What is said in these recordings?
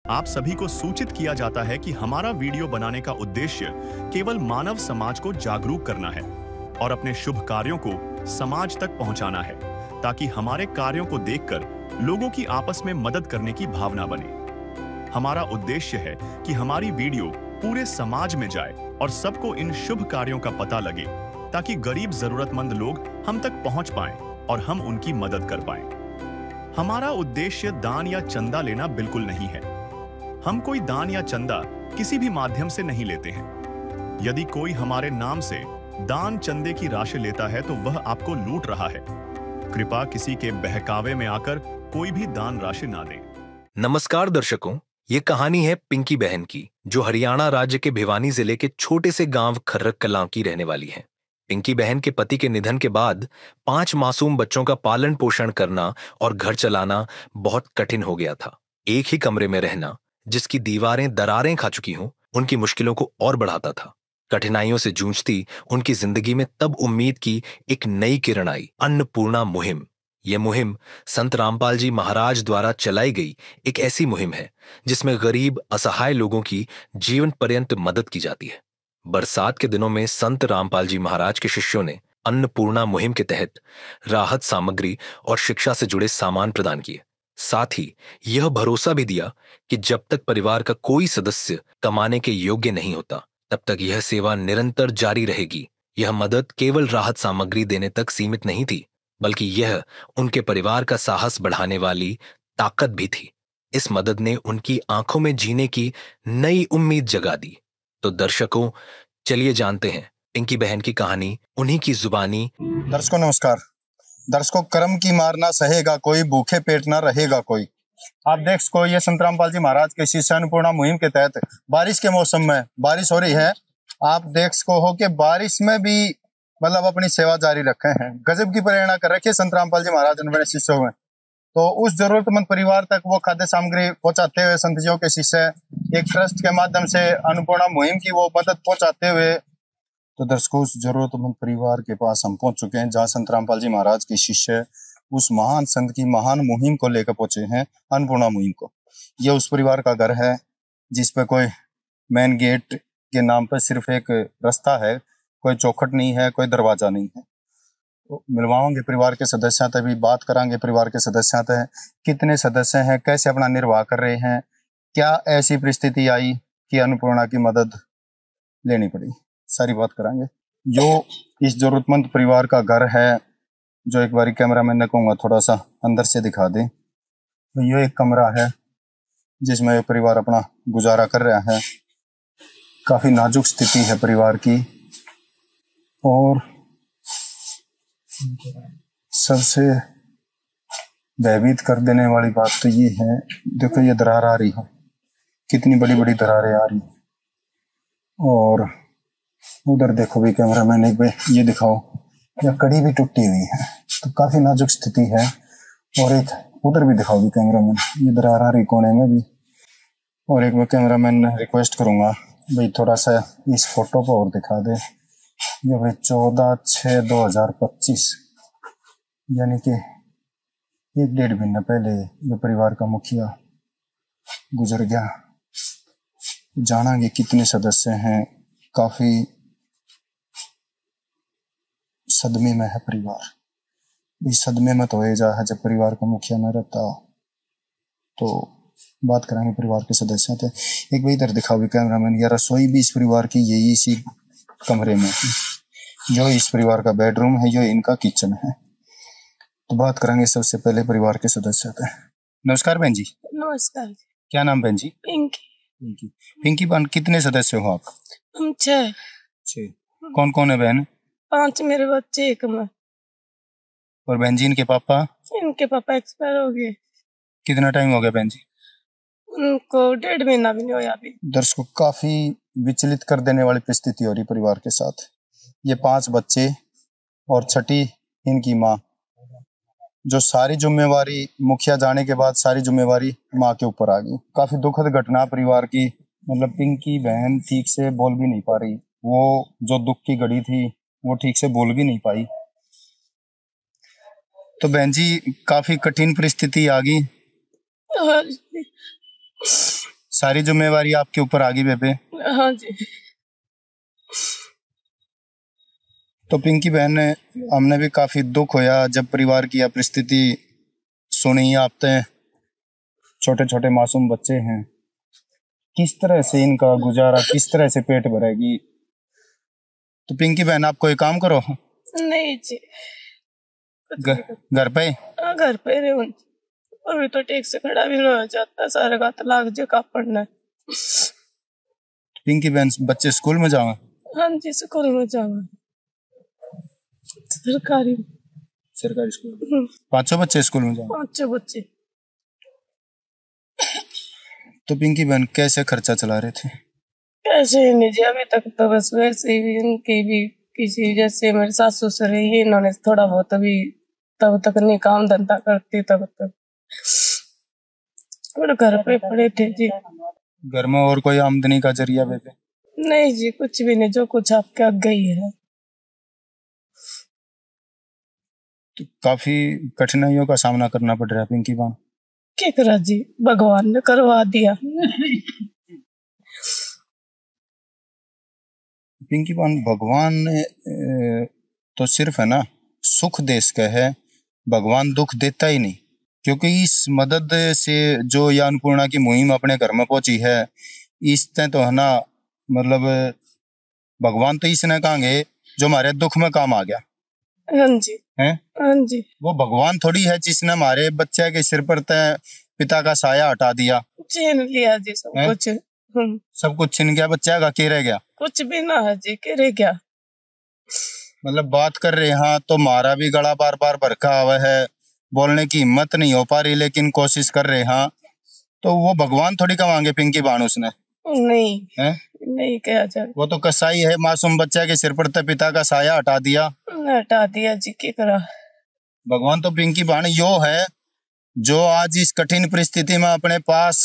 आप सभी को सूचित किया जाता है कि हमारा वीडियो बनाने का उद्देश्य केवल मानव समाज को जागरूक करना है और अपने शुभ कार्यों को समाज तक पहुंचाना है, ताकि हमारे कार्यों को देखकर लोगों की आपस में मदद करने की भावना बने। हमारा उद्देश्य है कि हमारी वीडियो पूरे समाज में जाए और सबको इन शुभ कार्यों का पता लगे, ताकि गरीब जरूरतमंद लोग हम तक पहुंच पाएं और हम उनकी मदद कर पाएं। हमारा उद्देश्य दान या चंदा लेना बिल्कुल नहीं है। हम कोई दान या चंदा किसी भी माध्यम से नहीं लेते हैं। यदि कोई हमारे नाम से दान चंदे की राशि लेता है तो वह आपको लूट रहा है। कृपया किसी के बहकावे में आकर कोई भी दान राशि ना दें। नमस्कार दर्शकों, ये कहानी है पिंकी बहन की, जो हरियाणा राज्य के भिवानी जिले के छोटे से गांव खर्रक कलां की रहने वाली है। पिंकी बहन के पति के निधन के बाद 5 मासूम बच्चों का पालन पोषण करना और घर चलाना बहुत कठिन हो गया था। एक ही कमरे में रहना, जिसकी दीवारें दरारें खा चुकी हों, उनकी मुश्किलों को और बढ़ाता था। कठिनाइयों से जूझती उनकी जिंदगी में तब उम्मीद की एक नई किरण आई, अन्नपूर्णा मुहिम। यह मुहिम संत रामपाल जी महाराज द्वारा चलाई गई एक ऐसी मुहिम है जिसमें गरीब असहाय लोगों की जीवन पर्यंत मदद की जाती है। बरसात के दिनों में संत रामपाल जी महाराज के शिष्यों ने अन्नपूर्णा मुहिम के तहत राहत सामग्री और शिक्षा से जुड़े सामान प्रदान किए। साथ ही यह भरोसा भी दिया कि जब तक परिवार का कोई सदस्य कमाने के योग्य नहीं होता, तब तक यह सेवा निरंतर जारी रहेगी। यह मदद केवल राहत सामग्री देने तक सीमित नहीं थी, बल्कि यह उनके परिवार का साहस बढ़ाने वाली ताकत भी थी। इस मदद ने उनकी आंखों में जीने की नई उम्मीद जगा दी। तो दर्शकों, चलिए जानते हैं पिंकी बहन की कहानी उन्हीं की जुबानी। दर्शकों नमस्कार। दर्शकों, कर्म की मार ना सहेगा कोई, भूखे पेट ना रहेगा कोई। आप देख सको, ये संत रामपाल जी महाराज के शिष्य अन्नपूर्णा मुहिम के तहत बारिश के मौसम में बारिश हो रही है। आप देख सको हो कि बारिश में भी मतलब अपनी सेवा जारी रखे हैं। गजब की प्रेरणा कर रखी है संत रामपाल जी महाराज ने अपने शिष्यों में। तो उस जरूरतमंद परिवार तक वो खाद्य सामग्री पहुंचाते हुए संत जियों के शिष्य एक ट्रस्ट के माध्यम से अन्नपूर्णा मुहिम की वो मदद पहुंचाते हुए, तो दर्शकों उस जरूरतमंद परिवार के पास हम पहुंच चुके हैं जहां संत रामपाल जी महाराज के शिष्य उस महान संत की महान मुहिम को लेकर पहुंचे हैं, अन्नपूर्णा मुहिम को। यह उस परिवार का घर है जिसपे कोई मेन गेट के नाम पर सिर्फ एक रास्ता है, कोई चौखट नहीं है, कोई दरवाजा नहीं है। तो मिलवाओगे परिवार के सदस्यों से, भी बात करांगे परिवार के सदस्यों से, कितने सदस्य हैं, कैसे अपना निर्वाह कर रहे हैं, क्या ऐसी परिस्थिति आई कि अन्नपूर्णा की मदद लेनी पड़ी, सारी बात करांगे। जो इस जरूरतमंद परिवार का घर है, जो एक बारी कैमरामैन ने कहूँगा थोड़ा सा अंदर से दिखा दे, तो ये एक कमरा है जिसमें ये परिवार अपना गुजारा कर रहा है। काफी नाजुक स्थिति है परिवार की, और सबसे भयभीत कर देने वाली बात तो ये है, देखो ये दरार आ रही है, कितनी बड़ी बड़ी दरारें आ रही है। और उधर देखो भी कैमरामैन, एक बार ये दिखाओ, यह कड़ी भी टूटी हुई है, तो काफी नाजुक स्थिति है। और एक उधर भी दिखाओ भी कैमरामैन, ये दरार आ रही कोने में भी। और एक बार कैमरामैन रिक्वेस्ट करूंगा भाई थोड़ा सा इस फोटो को और दिखा दे। ये भाई 14/6/2025, यानी कि 1-1.5 महीना पहले ये परिवार का मुखिया गुजर गया। जानांगे कितने सदस्य हैं, काफी सदमे में है परिवार। इस सदमे में तो हो जा है जब परिवार का मुखिया न रहता। तो बात करेंगे परिवार के सदस्यों से। एक भाई इधर दिखाओ भी कैमरामैन, या रसोई भी इस परिवार की यही इसी कमरे में है, जो इस परिवार का बेडरूम है, जो इनका किचन है। तो बात करेंगे सबसे पहले परिवार के सदस्य थे। नमस्कार बहन जी। नमस्कार। क्या नाम बहन जी? पिंकी। पिंकी बहन, कितने सदस्य हो आप? हम 6। कौन कौन है बहन? 5 मेरे बच्चे, एक मैं। और बहन जी इनके पापा? इनके पापा एक्सपायर हो गए। कितना टाइम हो गया बहन जी? उनको 1.5 महीना भी नहीं हुआ अभी। दर्शकों, काफी विचलित कर देने वाली परिस्थिति हो रही परिवार के साथ। ये 5 बच्चे और छठी इनकी माँ, जो सारी जिम्मेवारी मुखिया जाने के बाद सारी जिम्मेवारी माँ के ऊपर आ गई। काफी दुखद घटना परिवार की। मतलब पिंकी बहन ठीक से बोल भी नहीं पा रही, वो जो दुख की घड़ी थी वो ठीक से बोल भी नहीं पाई। तो बहन जी काफी कठिन परिस्थिति आ गई। सारी जिम्मेवारी आपके ऊपर आ गई बेबे। हाँ जी। तो पिंकी बहन, हमने भी काफी दुख होया जब परिवार की यह परिस्थिति सुनी। आपते छोटे छोटे मासूम बच्चे हैं, किस तरह से इनका गुजारा, किस तरह से पेट भरेगी। तो पिंकी बहन, आप कोई काम करो? नहीं जी, घर पे? हाँ, घर पे रहे। अभी तो ठीक से खड़ा भी नहीं हो जाता, सारे का लाग जे का पड़ना। पिंकी बहन, बच्चे स्कूल में जाओ? हाँ जी, स्कूल में जाओ, सरकारी स्कूल। 500 बच्चे स्कूल में जाओ? 5 बच्चे। तो पिंकी बहन, कैसे खर्चा चला रहे थे? कैसे नहीं जी, अभी तक तो बस वैसे ही इनकी भी किसी, जैसे मेरे सासू ससुर है, ये इन्होंने थोड़ा बहुत अभी तब तक नहीं काम धंधा करती, तब तक और घर पे पड़े थे जी। घर में और कोई आमदनी का जरिया बेबे? नहीं जी, कुछ भी नहीं, जो कुछ आपके आगे ही है। तो काफी कठिनाइयों का सामना करना पड़ रहा है पिंकी बहन। क्या करा जी, भगवान ने करवा दिया। पिंकी बहन, भगवान ने तो सिर्फ है ना सुख दे सके है, भगवान दुख देता ही नहीं। क्योंकि इस मदद से जो यह अन्नपूर्णा की मुहिम अपने घर में पहुंची है, इससे तो है ना, मतलब भगवान तो इसने कहेंगे जो हमारे दुख में काम आ गया। हाँ जी, हैं? हाँ जी। वो भगवान थोड़ी है जिसने हमारे बच्चे के सिर पर तय पिता का साया हटा दिया, छीन लिया जी सब कुछ। सब कुछ छीन गया, बच्चा का के रह गया? कुछ भी ना है जी, के रह गया। मतलब बात कर रहे हैं तो हमारा भी गला बार बार भरका हुआ है, बोलने की हिम्मत नहीं हो पा रही, लेकिन कोशिश कर रहे हैं। तो वो भगवान थोड़ी कमाएंगे पिंकी बहन उसने? नहीं है? नहीं कहा जाए, वो तो कसाई है, मासूम बच्चा के सिर पर पिता का साया हटा दिया। हटा दिया जी, क्या करा। भगवान तो पिंकी बहन यो है जो आज इस कठिन परिस्थिति में अपने पास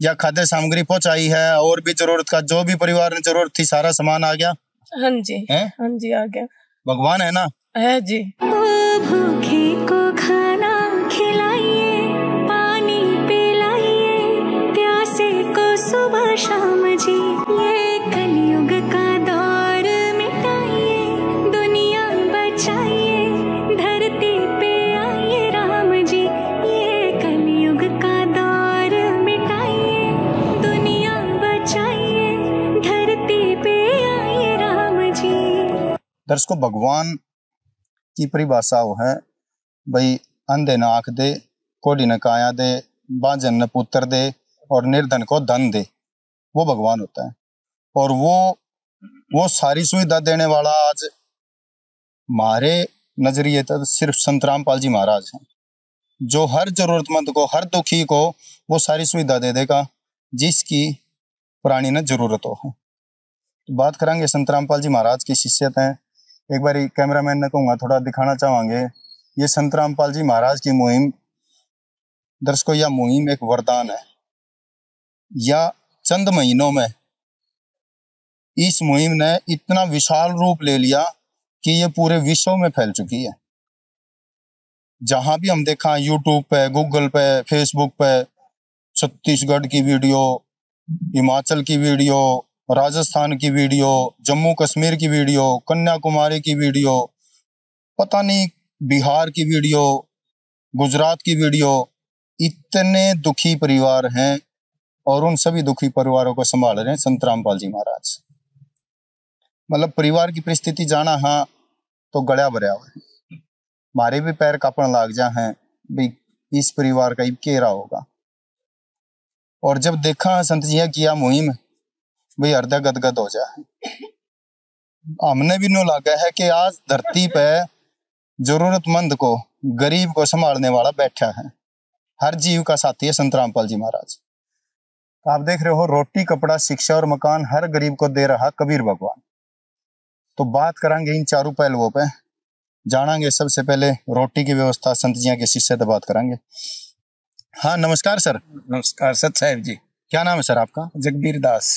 या खाद्य सामग्री पहुंचाई है, और भी जरूरत का जो भी परिवार ने जरूरत थी सारा सामान आ गया। हाँ जी है? हाँ जी, आ गया। भगवान है ना? है जी। भूखे को खाना खिलाइए, पानी पिलाइए, प्यासे को सुबह शाम जी, ये कलयुग का दौर मिटाइए, दुनिया बचाइए, धरती पे आइए राम जी, ये कलयुग का दौर मिटाइए, दुनिया बचाइए, धरती पे आइए राम जी। दर्शकों, भगवान की परिभाषा वो है भाई, अंधे न आंख दे, कोढ़ी न काया दे, बांझन न पुत्र दे, और निर्धन को धन दे। वो भगवान होता है। और वो सारी सुविधा देने वाला आज हमारे नजरिए तक सिर्फ संत रामपाल जी महाराज हैं, जो हर जरूरतमंद को, हर दुखी को वो सारी सुविधा दे देगा जिसकी प्राणी ने जरूरत हो। तो बात करेंगे संत रामपाल जी महाराज की शिष्यत है। एक बार कैमरामैन ने कहूँगा थोड़ा दिखाना चाहेंगे ये संत रामपाल जी महाराज की मुहिम। दर्शकों, यह मुहिम एक वरदान है। या चंद महीनों में इस मुहिम ने इतना विशाल रूप ले लिया कि ये पूरे विश्व में फैल चुकी है। जहां भी हम देखा, यूट्यूब पे, गूगल पे, फेसबुक पे, छत्तीसगढ़ की वीडियो, हिमाचल की वीडियो, राजस्थान की वीडियो, जम्मू कश्मीर की वीडियो, कन्याकुमारी की वीडियो, पता नहीं बिहार की वीडियो, गुजरात की वीडियो। इतने दुखी परिवार हैं और उन सभी दुखी परिवारों को संभाल रहे हैं संत रामपाल जी महाराज। मतलब परिवार की परिस्थिति जाना हाँ तो गड़ा भरा हुआ है, हमारे भी पैर कांपने लग जा हैं भाई इस परिवार का केरा होगा। और जब देखा संत जी किया मुहिम, भाई हृदय गदगद हो जाए। हमने भी नो लगा है कि आज धरती पे जरूरतमंद को, गरीब को संभालने वाला बैठा है। हर जीव का साथी है संत रामपाल जी महाराज। आप देख रहे हो, रोटी, कपड़ा, शिक्षा और मकान हर गरीब को दे रहा कबीर भगवान। तो बात करेंगे इन चारों पहलुओं पे। जानेंगे सबसे पहले रोटी की व्यवस्था, संत जी के शिष्य से बात करेंगे। हाँ, नमस्कार सर। नमस्कार सत साहेब जी। क्या नाम है सर आपका? जगबीर दास।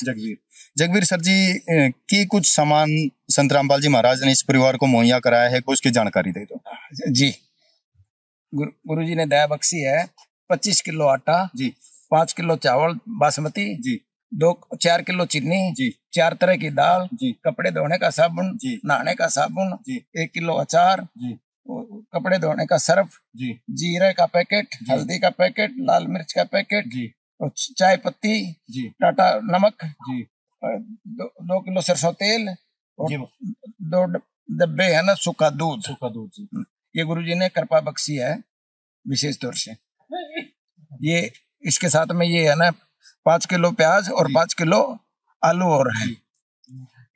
जगबीर सर जी, की कुछ सामान संत रामपाल जी महाराज ने इस परिवार को मुहैया कराया है, उसकी जानकारी दे दो जी। गुरु जी ने दया बख्शी है 25 किलो आटा जी, 5 किलो चावल बासमती जी 4 किलो चीनी जी 4 तरह की दाल जी कपड़े धोने का साबुन जी नहाने का साबुन जी 1 किलो अचार जी कपड़े धोने का सर्फ जी जीरे का पैकेट हल्दी का पैकेट लाल मिर्च का पैकेट जी और चाय पत्ती जी टाटा नमक जी 2 किलो सरसों तेल और जी 2 डब्बे है ना सूखा दूध। सूखा दूध जी ये गुरुजी ने कृपा बख्शी है विशेष तौर से। ये इसके साथ में ये है ना 5 किलो प्याज और 5 किलो आलू और है।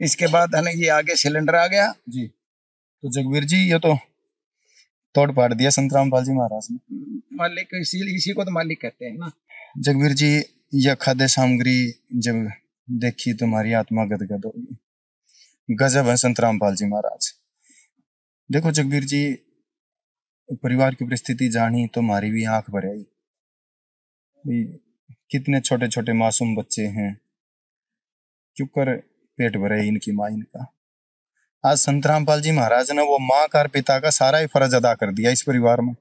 इसके बाद है ना ये आगे सिलेंडर आ गया जी। तो जगवीर जी ये तो तोड़ पाड़ दिया संत रामपाल जी महाराज ने। मालिक इसी को तो मालिक कहते हैं ना। जगवीर जी यह खाद्य सामग्री जब देखी तुम्हारी आत्मा गदगद होगी। गजब है संत रामपाल जी महाराज। देखो जगवीर जी परिवार की परिस्थिति जानी तो हमारी भी आंख भर आई। कितने छोटे छोटे मासूम बच्चे हैं, क्यों कर पेट भरे इनकी माँ इनका। आज संत रामपाल जी महाराज ने वो माँ का और पिता का सारा ही फर्ज अदा कर दिया इस परिवार में।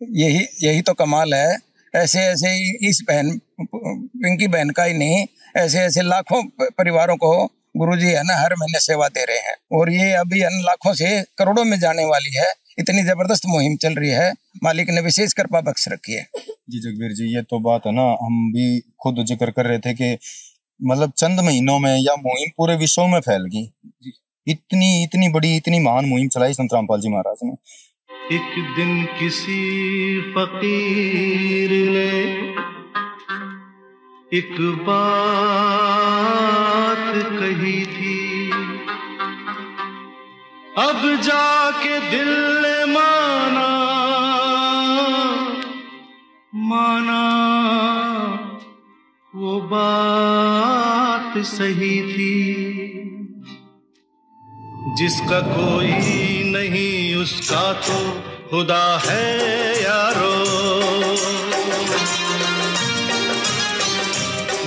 यही तो कमाल है। ऐसे ऐसे इस बहन पिंकी बहन का ही नहीं, ऐसे ऐसे लाखों परिवारों को गुरुजी है ना हर महीने सेवा दे रहे हैं और ये अभी लाखों से करोड़ों में जाने वाली है। इतनी जबरदस्त मुहिम चल रही है, मालिक ने विशेष कृपा बख्श रखी है। जी जगवीर जी ये तो बात है ना, हम भी खुद जिक्र कर रहे थे कि मतलब चंद महीनों में यह मुहिम पूरे विश्व में फैल गई। इतनी बड़ी इतनी महान मुहिम चलाई संत रामपाल जी महाराज ने। एक दिन किसी फकीर ने एक बात कही थी, अब जाके दिल ने माना वो बात सही थी। जिसका कोई नहीं उसका तो खुदा है यारो,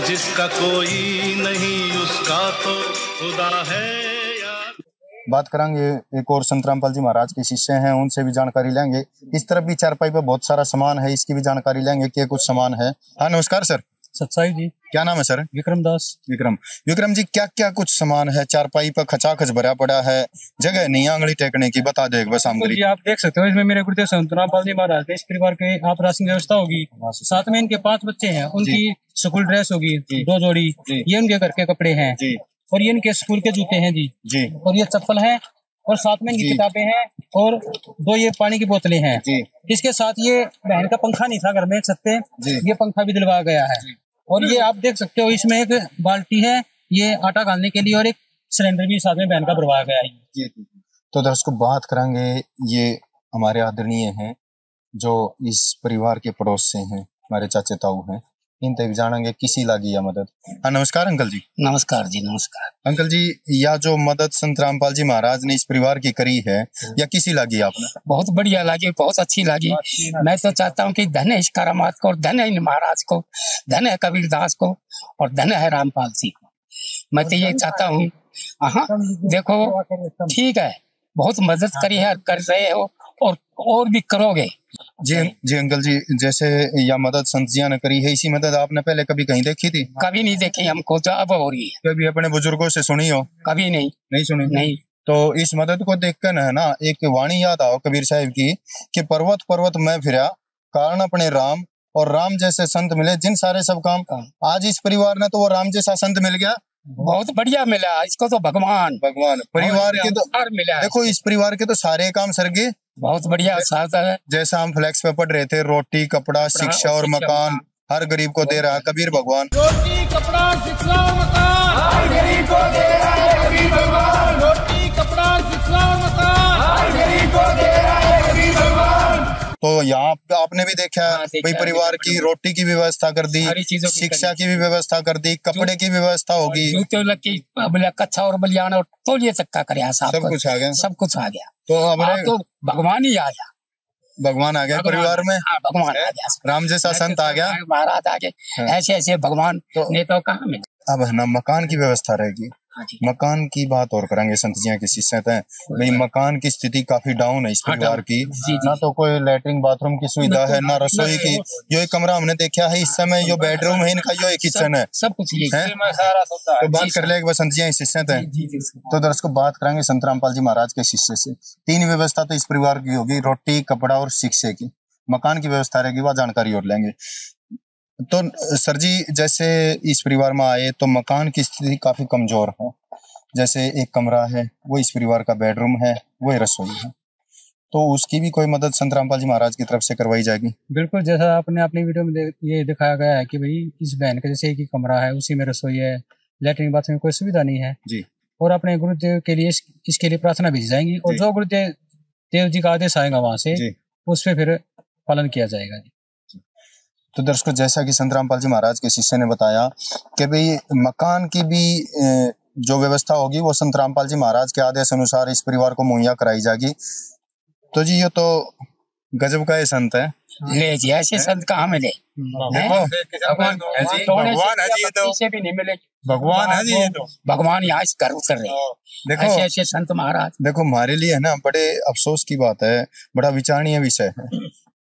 जिसका कोई नहीं उसका तो खुदा है यार। बात करेंगे एक और संत रामपाल जी महाराज के शिष्य हैं, उनसे भी जानकारी लेंगे। इस तरफ भी चारपाई पे बहुत सारा सामान है, इसकी भी जानकारी लेंगे कि कुछ सामान है। हाँ नमस्कार सर। सत्साई जी। क्या नाम है सर? विक्रम दास। विक्रम जी क्या क्या कुछ सामान है? चारपाई पर खचाखच भरा पड़ा है, जगह नहीं आंगली टेकने की, बता दो एक बार सामग्री। आप देख सकते हो इसमें मेरे गुरुदेव संत रामपाल जी महाराज के इस परिवार के आप राशन व्यवस्था होगी, साथ में इनके 5 बच्चे हैं, उनकी स्कूल ड्रेस होगी 2 जोड़ी, ये उनके घर के कपड़े हैं और ये इनके स्कूल के जूते हैं जी, और ये चप्पल है और साथ में इनकी किताबें हैं और 2 ये पानी की बोतलें हैं। इसके साथ ये बहन का पंखा नहीं था घर में छत पे, ये पंखा भी दिलवाया गया है। और ये आप देख सकते हो इसमें एक बाल्टी है ये आटा डालने के लिए और एक सिलेंडर भी साथ में बहन का भरवाया गया है। तो दर्शकों बात करेंगे, ये हमारे आदरणीय हैं जो इस परिवार के पड़ोस से हैं, हमारे चाचे ताऊ हैं, इनसे भी जानेंगे किसी लागी यह मदद। हाँ नमस्कार अंकल जी। नमस्कार जी। नमस्कार अंकल जी। यह जो मदद संत रामपाल जी महाराज ने इस परिवार की करी है, या किसी लागी आपने? बहुत बढ़िया लगी, बहुत अच्छी लगी। मैं तो चाहता हूँ कि धन है इस करामात को, और धन है इन महाराज को, धन है कबीरदास को और धन है रामपाल जी को। मैं तो ये चाहता हूँ। हाँ देखो ठीक है, बहुत मदद करी है, कर रहे हो और भी करोगे। जी अंकल जी, जैसे यह मदद संत जिया ने करी है, इसी मदद आपने पहले कभी कहीं देखी थी? कभी नहीं देखी हमको, तो अब हो रही है। कभी अपने बुजुर्गों से सुनी हो? कभी नहीं सुनी। नहीं। तो इस मदद को देखकर है ना एक वाणी याद आओ कबीर साहिब की कि पर्वत पर्वत मैं फिरा कारण अपने राम, और राम जैसे संत मिले जिन सारे सब काम। आज इस परिवार ने तो वो राम जैसा संत मिल गया, बहुत बढ़िया मिला इसको तो। भगवान परिवार के तो मिला। देखो इस परिवार के तो सारे काम सरगे, बहुत बढ़िया साथ है। जैसा हम फ्लैक्स पे पढ़ रहे थे, रोटी कपड़ा शिक्षा और मकान हर गरीब को दे रहा है कबीर भगवान। रोटी कपड़ा शिक्षा और मकान हर गरीब को दे रहा है कबीर भगवान। रोटी कपड़ा शिक्षा और मकान हर गरीब को दे रहा है कबीर भगवान। तो यहाँ आपने भी देखा भाई परिवार की रोटी की व्यवस्था कर दी, शिक्षा की भी व्यवस्था कर दी, कपड़े की व्यवस्था होगी, कच्छा और बलियान और तौलिए चक्का करे, सब कुछ आ गया। सब कुछ आ गया। तो अब तो भगवान ही आ गया, भगवान आ गया परिवार में। भगवान आ गया, राम जैसा संत आ गया, महाराज आ गए। ऐसे ऐसे भगवान ने तो कहा मिले। अब है ना मकान की व्यवस्था रहेगी। मकान की बात और करेंगे संत जी की शिष्यत है भाई। मकान की स्थिति काफी डाउन है इस परिवार की, ना तो कोई लैट्रिन बाथरूम की सुविधा है, ना रसोई की। यो एक कमरा हमने देखा है इस समय, यो बेडरूम है इनका, यो एक किचन है, सब कुछ है। तो बात कर ले संत जी की शिष्यत है। तो दर्शकों बात करेंगे संत रामपाल जी महाराज के शिष्य से। 3 व्यवस्था तो इस परिवार की होगी, रोटी, कपड़ा और शिक्षा की। मकान की व्यवस्था रहेगी, वह जानकारी और लेंगे। तो सर जी जैसे इस परिवार में आए तो मकान की स्थिति काफी कमजोर है। जैसे एक कमरा है, वो इस परिवार का बेडरूम है, वो रसोई है, तो उसकी भी कोई मदद संत रामपाल जी महाराज की तरफ से करवाई जाएगी। बिल्कुल, जैसा आपने अपनी वीडियो में ये दिखाया गया है कि भाई इस बहन का जैसे एक ही कमरा है, उसी में रसोई है, लैट्रिन बाथरूम कोई सुविधा नहीं है जी। और अपने गुरुदेव के लिए इसके लिए प्रार्थना भेजी जाएंगी, और जो गुरुदेव जी का आदेश आएगा वहां से उस पर फिर पालन किया जाएगा। तो दर्शकों जैसा कि संत रामपाल जी महाराज के शिष्य ने बताया कि भाई मकान की भी जो व्यवस्था होगी वो संत रामपाल जी महाराज के आदेश अनुसार इस परिवार को मुहैया कराई जाएगी। तो जी ये तो गजब का ये संत है। ले जी ऐसे संत कहाँ मिले? भगवान है जी, ये तो भी नहीं मिले। भगवान है जी, ये तो भगवान यहाँ से गर्व कर रहे हैं। देखो ऐसे ऐसे संत महाराज। देखो हमारे लिए है ना बड़े अफसोस की बात है, बड़ा विचारणीय विषय है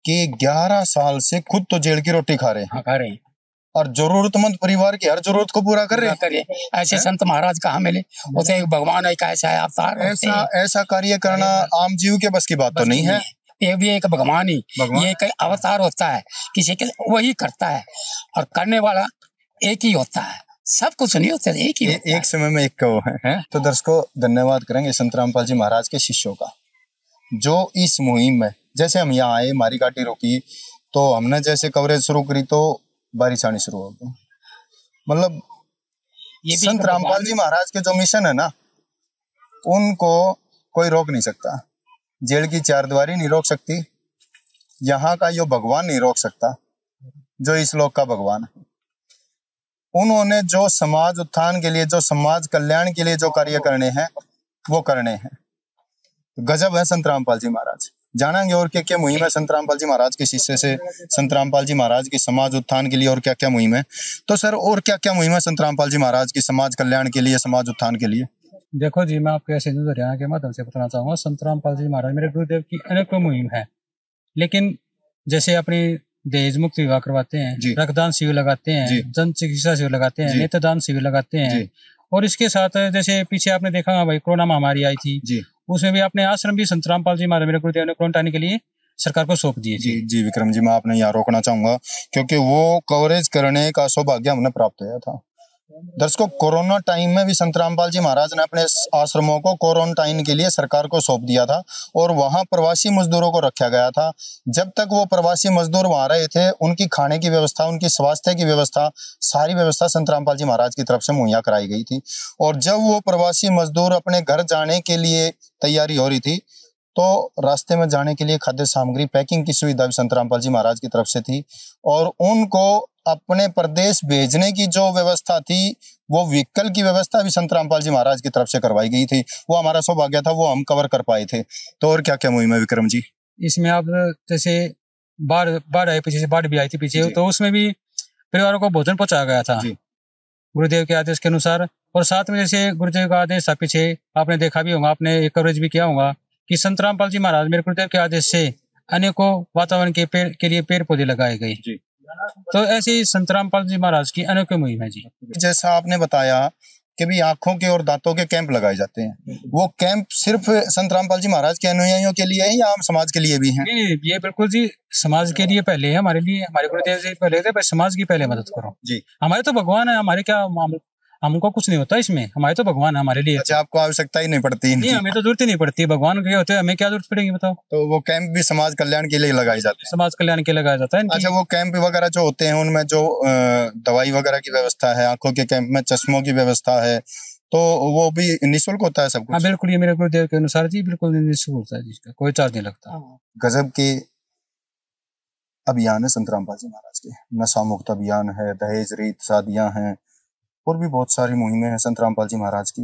कि 11 साल से खुद तो जेल की रोटी खा रहे हैं और जरूरतमंद परिवार की हर जरूरत को पूरा कर रहे हैं। ऐसे संत महाराज कहाँ मिले? उसे भगवान एक ऐसा है अवतार। ऐसा कार्य करना आम जीव के बस की बात तो नहीं है। ये भी एक भगवान ही, ये एक अवतार होता है, किसी के वही करता है और करने वाला एक ही होता है, सब कुछ नहीं होता, एक ही होता एक समय में एक का वो है। तो दर्शकों धन्यवाद करेंगे संत रामपाल जी महाराज के शिष्यों का, जो इस मुहिम में जैसे हम यहाँ आए, हमारी गाड़ी रोकी तो हमने जैसे कवरेज शुरू करी तो बारिश आनी शुरू हो गई। मतलब संत रामपाल जी महाराज के जो मिशन है ना, उनको कोई रोक नहीं सकता। जेल की 4 दीवारी नहीं रोक सकती, यहाँ का यो भगवान नहीं रोक सकता, जो इस लोक का भगवान है। उन्होंने जो समाज उत्थान के लिए, जो समाज कल्याण के लिए जो कार्य करने हैं वो करने हैं। गजब है संत रामपाल जी महाराज। जानेंगे और क्या क्या मुहिम है संत रामपाल जी महाराज के शिष्य से, संत रामपाल जी महाराज की समाज उत्थान के लिए और क्या क्या मुहिम है। तो सर और क्या क्या मुहिम है संत रामपाल जी महाराज की समाज कल्याण के लिए, समाज उत्थान के लिए? देखो जी, मैं आपको ऐसे हिंदू हरियाणा के माध्यम से बताना चाहूंगा, संत रामपाल जी महाराज मेरे गुरुदेव की अनेकों मुहिम है। लेकिन जैसे अपनी दहेज मुक्त विवाह करवाते हैं, रक्तदान शिविर लगाते हैं, जन चिकित्सा शिविर लगाते हैं, नेत्रदान शिविर लगाते हैं, और इसके साथ जैसे पीछे आपने देखा भाई कोरोना महामारी आई थी, उसमें भी अपने आश्रम भी संत रामपाल जी महाराज मेरे गुरुदेव ने क्वारंटाइन के लिए सरकार को सौंप दिए। जी विक्रम जी, मैं आपने यहाँ रोकना चाहूंगा क्योंकि वो कवरेज करने का सौभाग्य हमने प्राप्त हुआ था। दर्शकों कोरोना टाइम में भी संत रामपाल जी महाराज ने अपने आश्रमों को क्वारंटाइन के लिए सरकार को सौंप दिया था और वहां प्रवासी मजदूरों को रखा गया था। जब तक वो प्रवासी मजदूर वहां रहे थे, उनकी खाने की व्यवस्था, उनकी स्वास्थ्य की व्यवस्था, सारी व्यवस्था संत रामपाल जी महाराज की तरफ से मुहैया कराई गई थी। और जब वो प्रवासी मजदूर अपने घर जाने के लिए तैयारी हो रही थी तो रास्ते में जाने के लिए खाद्य सामग्री पैकिंग की सुविधा भी संत रामपाल जी महाराज की तरफ से थी और उनको अपने प्रदेश भेजने की जो व्यवस्था थी, वो व्हीकल की व्यवस्था भी संत रामपाल जी महाराज की तरफ से करवाई गई थी। वो हमारा सौभाग्य था, वो हम कवर कर पाए थे। तो और क्या क्या मुहिम है विक्रम जी? इसमें आप जैसे बाढ़ आई, पीछे से बाढ़ भी आई थी पीछे, तो उसमें भी परिवारों को भोजन पहुंचाया गया था गुरुदेव के आदेश के अनुसार। और साथ में जैसे गुरुदेव का आदेश था, पीछे आपने देखा भी होगा, आपने कवरेज भी किया होगा कि संत रामपाल जी महाराज मेरे गुरुदेव के आदेश से अनेकों वातावरण के लिए पेड़ पौधे लगाए गए। तो ऐसे ही संत रामपाल जी महाराज की अनेकों मुहिम है जी। जैसा आपने बताया कि भी आंखों के और दांतों के कैंप लगाए जाते हैं, वो कैंप सिर्फ संत रामपाल जी महाराज के अनुयायियों के लिए है या आम समाज के लिए भी है? ये बिल्कुल जी समाज के लिए पहले है, हमारे लिए, हमारे गुरुदेव जी पहले थे, समाज की पहले मदद करो जी। हमारे तो भगवान है, हमारे क्या, हमको कुछ नहीं होता इसमें, हमारे तो भगवान है हमारे लिए। अच्छा, आपको आवश्यकता ही नहीं पड़ती? नहीं, हमें तो जरूरत ही नहीं पड़ती, भगवान के होते हमें क्या जरूरत पड़ेगी बताओ। तो वो कैंप भी समाज कल्याण के लिए लगाए जाते हैं? समाज कल्याण के लिए लगाया जाता है। अच्छा, वो कैंप वगैरह जो होते हैं उनमें जो दवाई वगैरह की व्यवस्था है, आंखों के कैंप में चश्मों की व्यवस्था है, तो वो भी निःशुल्क होता है सब कुछ? हाँ बिल्कुल, ये मेरे गुरुदेव के अनुसार जी बिल्कुल निःशुल्क होता है, जिसका कोई चार्ज नहीं लगता। गजब के अभियान है संत रामपाल जी महाराज के। नशा मुक्त अभियान है, दहेज रहित शादियां हैं और भी बहुत सारी मुहिमें हैं संत रामपाल जी महाराज की।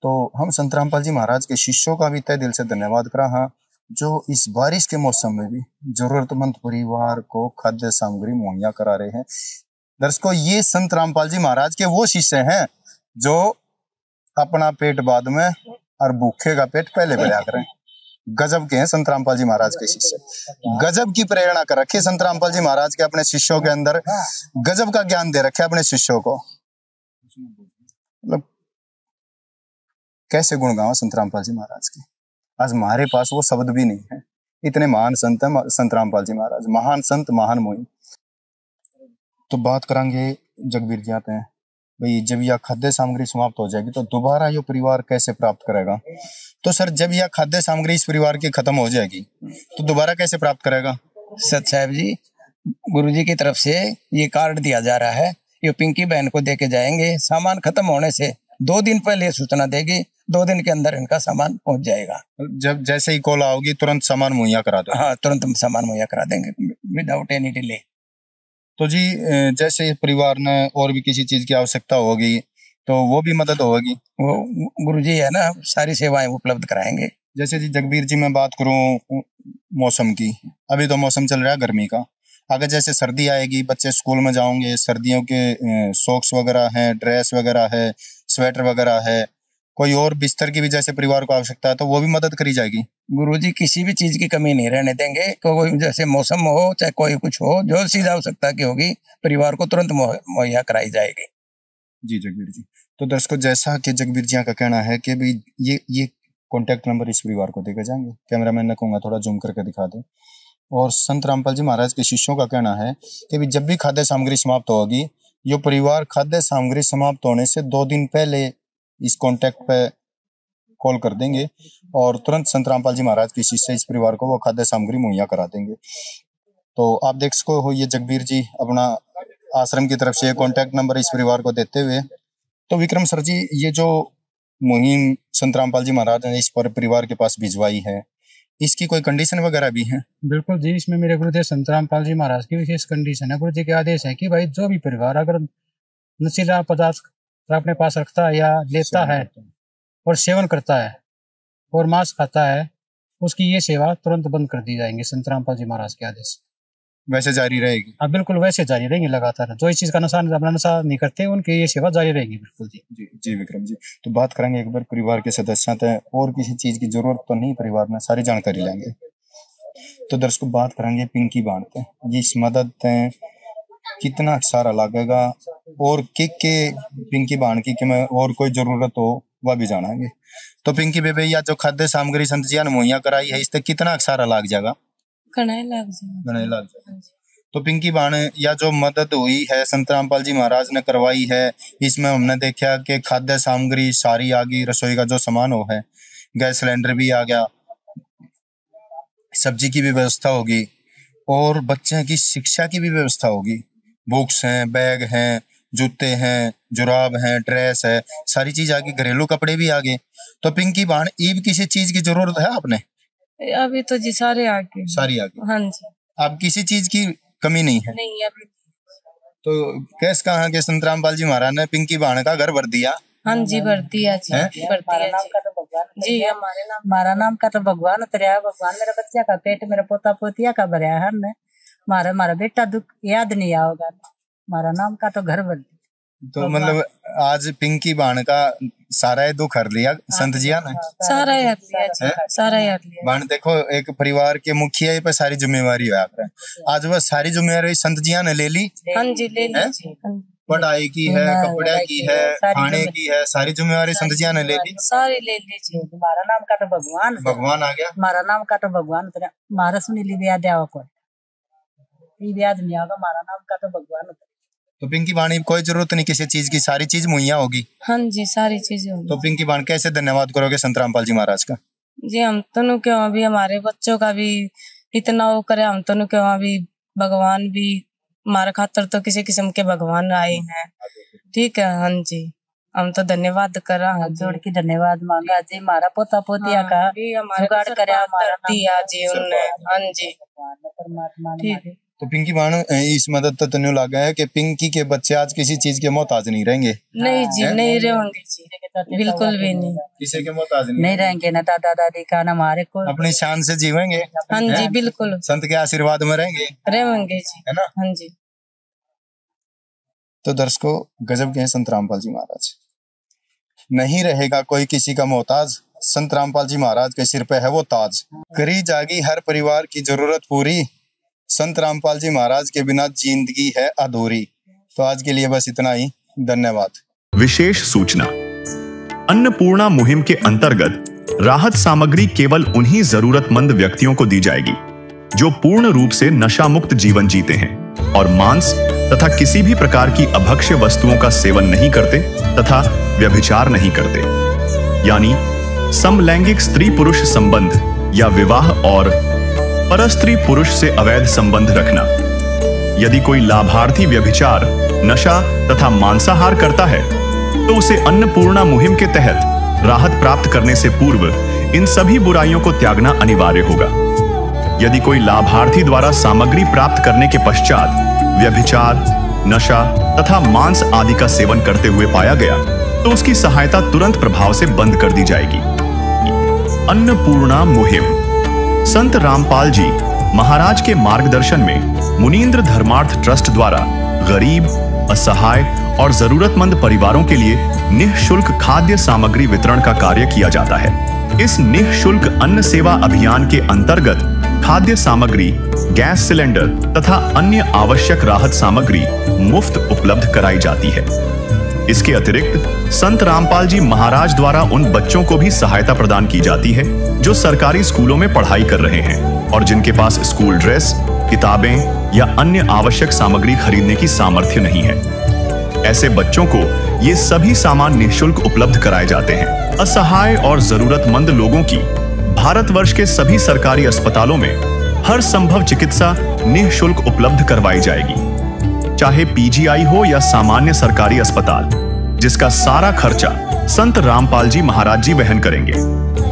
तो हम संत रामपाल जी महाराज के शिष्यों का भी तहे दिल से धन्यवाद कर रहा, जो इस बारिश के मौसम में भी जरूरतमंद परिवार को खाद्य सामग्री मुहैया करा रहे हैं। दर्शकों, ये संत रामपाल जी महाराज के वो शिष्य हैं जो अपना पेट बाद में और भूखे का पेट पहले भरा करें। गजब के हैं संत रामपाल जी महाराज के शिष्य। गजब की प्रेरणा कर रखी संत रामपाल जी महाराज के अपने शिष्यों के अंदर। गजब का ज्ञान दे रखे अपने शिष्यों को। मतलब कैसे गुण गाओ संत रामपाल जी महाराज के। आज हमारे पास वो शब्द भी नहीं है, इतने महान संत हैं संत रामपाल जी महाराज। महान संत, महान मोही। तो बात करेंगे जगबीर जी आते हैं भाई, जब यह खाद्य सामग्री समाप्त हो जाएगी तो दोबारा ये परिवार कैसे प्राप्त करेगा? तो सर, जब यह खाद्य सामग्री इस परिवार की खत्म हो जाएगी तो दोबारा कैसे प्राप्त करेगा? सत साहब जी, गुरुजी की तरफ से ये कार्ड दिया जा रहा है, ये पिंकी बहन को देके जाएंगे। सामान खत्म होने से 2 दिन पहले सूचना देगी, 2 दिन के अंदर इनका सामान पहुंच जाएगा। जब जैसे ही कॉल आओगी तुरंत सामान मुहैया करा दो? हाँ, तुरंत हम सामान मुहैया करा देंगे विदाउट एनी डिले। तो जी, जैसे परिवार ने और भी किसी चीज की आवश्यकता होगी तो वो भी मदद होगी? वो गुरुजी है ना, सारी सेवाएं उपलब्ध कराएंगे। जैसे जी जगबीर जी, मैं बात करूं मौसम की, अभी तो मौसम चल रहा है गर्मी का। अगर जैसे सर्दी आएगी, बच्चे स्कूल में जाओगे, सर्दियों के सॉक्स वगैरह हैं, ड्रेस वगैरह है, स्वेटर वगैरह है, कोई और बिस्तर की भी जैसे परिवार को आवश्यकता है तो वो भी मदद करी जाएगी? गुरुजी किसी भी चीज की कमी नहीं रहने देंगे। कोई जैसे मौसम हो चाहे कोई कुछ हो, जो चीज आवश्यकता की होगी परिवार को तुरंत मुहैया कराई जाएगी। जी जगबीर जी। तो दर्शकों, जैसा कि जगबीर जी का कहना है कि भाई ये कॉन्टैक्ट नंबर इस परिवार को देके जाएंगे। कैमरामैन ने कहूँगा थोड़ा जूम करके दिखा दे। और संत रामपाल जी महाराज के शिष्यों का कहना है कि भी जब भी खाद्य सामग्री समाप्त होगी, ये परिवार खाद्य सामग्री समाप्त होने से 2 दिन पहले इस कॉन्टैक्ट पे कॉल कर देंगे और तुरंत संत रामपाल जी महाराज के शिष्य इस परिवार को वो खाद्य सामग्री मुहैया करा देंगे। तो आप देख सको हो, ये जगबीर जी अपना आश्रम की तरफ से कॉन्टैक्ट नंबर इस परिवार को देते हुए। तो विक्रम सर जी, ये जो मुहिम संत रामपाल जी महाराज ने इस पर परिवार के पास भिजवाई है, इसकी कोई कंडीशन वगैरह भी है? बिल्कुल जी, इसमें मेरे गुरुदेव संत रामपाल जी महाराज की विशेष कंडीशन है। गुरु जी के आदेश है कि भाई जो भी परिवार अगर नशीला पदार्थ अपने पास रखता है या लेता है और सेवन करता है और मांस खाता है, उसकी ये सेवा तुरंत बंद कर दी जाएंगी संत रामपाल जी महाराज के आदेश। वैसे जारी रहेगी? हाँ बिल्कुल, वैसे जारी रहेंगी लगातार। जो इस चीज का अपना नशा नहीं करते उनकी ये सेवा जारी रहेगी। बिल्कुल जी। जी विक्रम जी। तो बात करेंगे एक बार परिवार के सदस्य हैं, और किसी चीज की जरूरत तो नहीं परिवार में, सारी जानकारी लेंगे। तो दर्शकों, बात करेंगे पिंकी बांटते जिस मदद कितना सारा लगेगा और के पिंकी बाण की में और कोई जरूरत हो वह भी जानेंगे। तो पिंकी बेबे, या जो खाद्य सामग्री संत जी ने मुहैया कराई है, इससे कितना सारा लग जाएगा? घना लग जाएगा। तो पिंकी बाण, या जो मदद हुई है संत रामपाल जी महाराज ने करवाई है, इसमें हमने देखा कि खाद्य सामग्री सारी आ गई, रसोई का जो सामान हो है, गैस सिलेंडर भी आ गया, सब्जी की भी व्यवस्था होगी और बच्चे की शिक्षा की भी व्यवस्था होगी। बुक्स हैं, बैग हैं, जूते हैं, जुराब हैं, ड्रेस है, सारी चीज आ गई, घरेलू कपड़े भी आ गए। तो पिंकी बाण, ये भी किसी चीज की जरूरत है आपने? अभी तो जी सारे आ गए। सारी आ गई? हाँ जी। अब किसी चीज की कमी नहीं है? नहीं अभी। तो कैसे कहा कि संत रामपाल जी महाराज ने पिंकी बाण का घर भर दिया? हाँ जी, भर दिया जी। हमारा नाम का तो भगवान जी, हमारा नाम का तो भगवान उतरिया। भगवान मेरा बच्चा का पेट, मेरा पोता पोतिया का भरया है हमने। मारा बेटा दुख याद नहीं आओगा, हमारा नाम का तो घर भर दिया। तो मतलब आज पिंकी बाण का सारा दुख हर लिया संत जी ने? सारा हर लिया, सारा हर लिया। बाण देखो, एक परिवार के मुखिया पे सारी जिम्मेवारी है आप, आज वह सारी जिम्मेवारी संत जी ने ले ली? हाँ जी, ले ली। पढ़ाई की है, कपड़े की है, खाने की है, सारी जिम्मेवारी संत जी ने ले ली? सारी ले ली जी। हमारा नाम का तो भगवान आ गया। हमारा नाम का तो भगवान उतरा। हमारा सुनी ली ब्याह देवा को ब्याह नहीं आगा, हमारा नाम का तो भगवान उतरा। तो पिंकी बाणी, कोई जरूरत नहीं किसी चीज की, सारी चीज मुहैया होगी? हाँ जी, सारी चीजें होगी। तो पिंकी बाण, कैसे धन्यवाद करोगे संत रामपाल जी महाराज का? जी, हम तो क्यों अभी हमारे बच्चों का भी इतना वो करे, हम तो क्यों अभी भगवान भी हमारे खातर तो किसी किस्म के भगवान आए हैं। ठीक है। हाँ जी, हम तो धन्यवाद करा, हाथ जोड़ के धन्यवाद मांगा जी। हमारा पोता पोतिया का जुगाड़ करे दिया जी उन्होंने। हाँ जी, परमात्मा ने। तो पिंकी बाण, इस मदद तो तन्यू लगा है कि पिंकी के बच्चे आज किसी चीज के मोहताज नहीं रहेंगे? नहीं जी, नहीं रहेंगे जी, बिल्कुल भी नहीं, किसी के मोहताज नहीं रहेंगे ना। दादा दादी का ना हमारे को अपनी शान से जीवेंगे। हाँ जी, बिल्कुल संत के आशीर्वाद में रहेंगे जी, है ना? हाँ जी। तो दर्शकों, गजब के हैं संत रामपाल जी महाराज। नहीं रहेगा कोई किसी का मोहताज, संत रामपाल जी महाराज के सिर पे है वो ताज। करी जागी हर परिवार की जरूरत पूरी, संत रामपाल जी महाराज के बिना जिंदगी है अधूरी। तो आज के लिए बस इतना ही, धन्यवाद। विशेष सूचना, अन्नपूर्णा मुहिम के अंतर्गत राहत सामग्री केवल उन्हीं जरूरतमंद व्यक्तियों को दी जाएगी जो पूर्ण रूप से नशा मुक्त जीवन जीते हैं और मांस तथा किसी भी प्रकार की अभक्ष्य वस्तुओं का सेवन नहीं करते तथा व्यभिचार नहीं करते, यानी समलैंगिक स्त्री पुरुष संबंध या विवाह और परस्त्री पुरुष से अवैध संबंध रखना। यदि कोई लाभार्थी व्यभिचार, नशा तथा मांसाहार करता है तो उसे अन्नपूर्णा मुहिम के तहत राहत प्राप्त करने से पूर्व इन सभी बुराइयों को त्यागना अनिवार्य होगा। यदि कोई लाभार्थी द्वारा सामग्री प्राप्त करने के पश्चात व्यभिचार, नशा तथा मांस आदि का सेवन करते हुए पाया गया तो उसकी सहायता तुरंत प्रभाव से बंद कर दी जाएगी। अन्नपूर्णा मुहिम संत रामपाल जी महाराज के मार्गदर्शन में मुनींद्र धर्मार्थ ट्रस्ट द्वारा गरीब, असहाय और जरूरतमंद परिवारों के लिए निःशुल्क खाद्य सामग्री वितरण का कार्य किया जाता है। इस निःशुल्क अन्न सेवा अभियान के अंतर्गत खाद्य सामग्री, गैस सिलेंडर तथा अन्य आवश्यक राहत सामग्री मुफ्त उपलब्ध कराई जाती है। इसके अतिरिक्त संत रामपाल जी महाराज द्वारा उन बच्चों को भी सहायता प्रदान की जाती है जो सरकारी स्कूलों में पढ़ाई कर रहे हैं और जिनके पास स्कूल ड्रेस, किताबें या अन्य आवश्यक सामग्री खरीदने की सामर्थ्य नहीं है। ऐसे बच्चों को ये सभी सामान निःशुल्क उपलब्ध कराए जाते हैं। असहाय और जरूरतमंद लोगों की भारतवर्ष के सभी सरकारी अस्पतालों में हर संभव चिकित्सा निःशुल्क उपलब्ध करवाई जाएगी, चाहे पीजीआई हो या सामान्य सरकारी अस्पताल, जिसका सारा खर्चा संत रामपाल जी महाराज जी वहन करेंगे।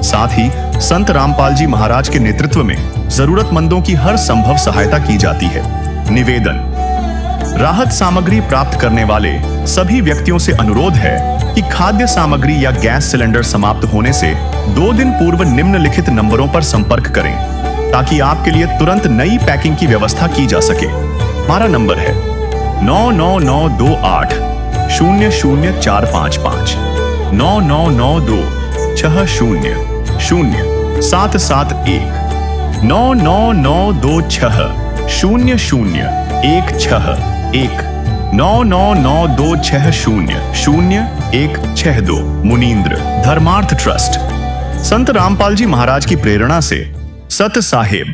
साथ ही संत रामपाल जी महाराज के नेतृत्व में जरूरतमंदों की हर संभव सहायता की जाती है। निवेदन, राहत सामग्री प्राप्त करने वाले सभी व्यक्तियों से अनुरोध है कि खाद्य सामग्री या गैस सिलेंडर समाप्त होने से 2 दिन पूर्व निम्नलिखित नंबरों पर संपर्क करें ताकि आपके लिए तुरंत नई पैकिंग की व्यवस्था की जा सके। हमारा नंबर है 99928 00455 9992 60 0771 99926 0016 99926000162 मुनींद्र धर्मार्थ ट्रस्ट। संत रामपाल जी महाराज की प्रेरणा से सत साहेब